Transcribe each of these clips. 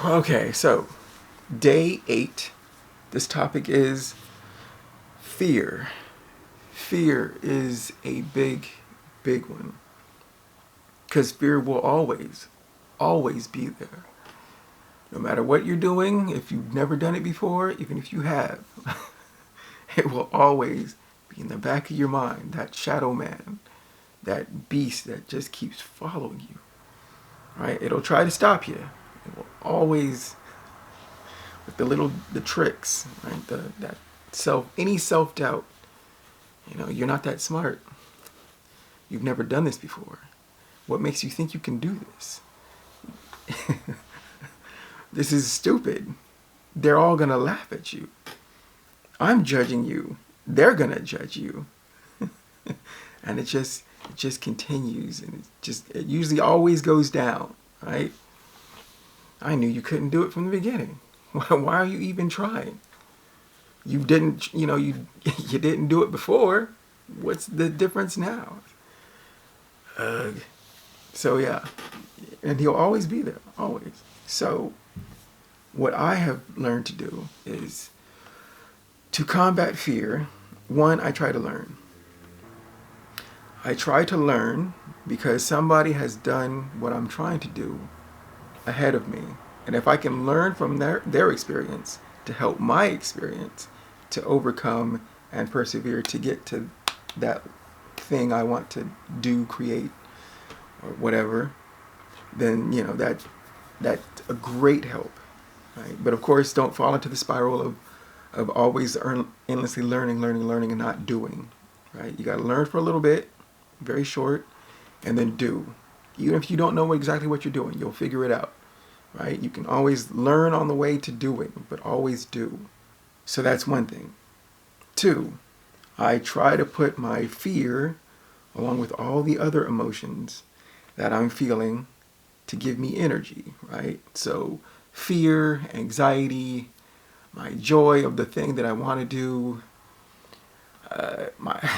Okay, so day 8. This topic is fear. Fear is a big, big one. Because fear will always be there. No matter what you're doing, if you've never done it before, even if you have, it will always be in the back of your mind, that shadow man, that beast that just keeps following you. Right? It'll try to stop you. It will always, with the tricks, right? That any self-doubt. You're not that smart. You've never done this before. What makes you think you can do this? This is stupid. They're all gonna laugh at you. I'm judging you. They're gonna judge you. And it just continues, and it usually always goes down, right? I knew you couldn't do it from the beginning. Why are you even trying? You didn't, you didn't do it before. What's the difference now? So yeah, and he'll always be there, always. So what I have learned to do is to combat fear. One, I try to learn. I try to learn because somebody has done what I'm trying to do ahead of me. And if I can learn from their experience to help my experience to overcome and persevere to get to that thing I want to do, create, or whatever, then that's a great help, right? But of course, don't fall into the spiral of always endlessly learning, and not doing, right? You got to learn for a little bit, very short, and then do. Even if you don't know exactly what you're doing, you'll figure it out, right? You can always learn on the way to doing, but always do. So that's one thing. 2, I try to put my fear along with all the other emotions that I'm feeling to give me energy, right? So fear, anxiety, my joy of the thing that I want to do, my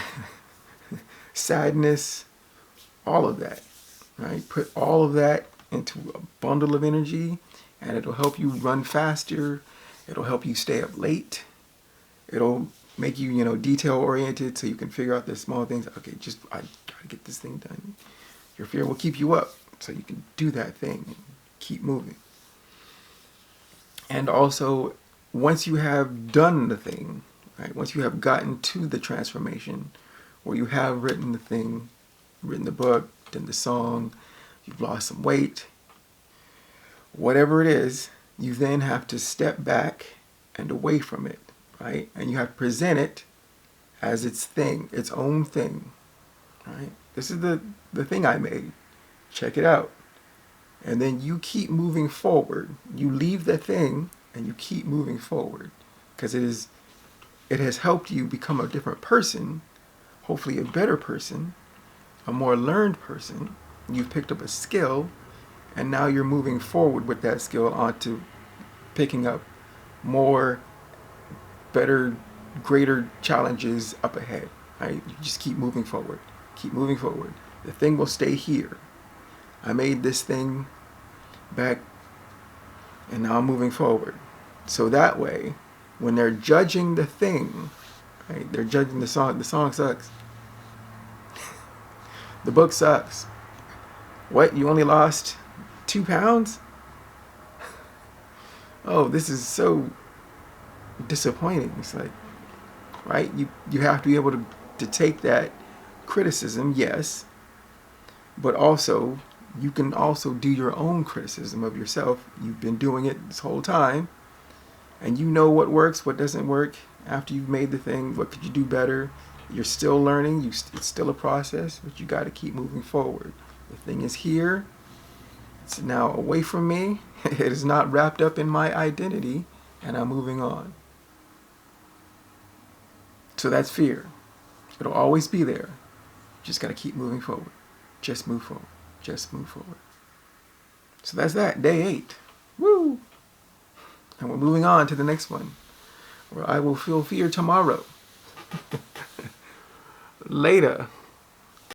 sadness, all of that, right? Put all of that into a bundle of energy, and it'll help you run faster. It'll help you stay up late. It'll make you, detail oriented, so you can figure out the small things. Okay, I gotta get this thing done. Your fear will keep you up, so you can do that thing and keep moving. And also, once you have done the thing, right? Once you have gotten to the transformation, or you have written the thing, written the book, done the song, you've lost some weight, whatever it is, you then have to step back and away from it, right? And you have to present it as its own thing, right? This is the thing I made. Check it out. And then you keep moving forward. You leave the thing and you keep moving forward, because it has helped you become a different person, hopefully a better person, a more learned person. You've picked up a skill, and now you're moving forward with that skill onto picking up more, better, greater challenges up ahead. Right? You just keep moving forward. Keep moving forward. The thing will stay here. I made this thing back, and now I'm moving forward. So that way, when they're judging the thing, right? They're judging the song. The song sucks. The book sucks. What? You only lost 2 pounds? Oh, this is so disappointing. It's like, right? You have to be able to take that criticism, yes, but also you can also do your own criticism of yourself. You've been doing it this whole time, and you know what works, what doesn't work. After you've made the thing, what could you do better? You're still learning. It's still a process, but you got to keep moving forward. The thing is here. It's now away from me. It is not wrapped up in my identity, and I'm moving on. So that's fear. It'll always be there. Just got to keep moving forward. Just move forward. Just move forward. So that's that. Day 8. Woo! And we're moving on to the next one, where I will feel fear tomorrow. Later.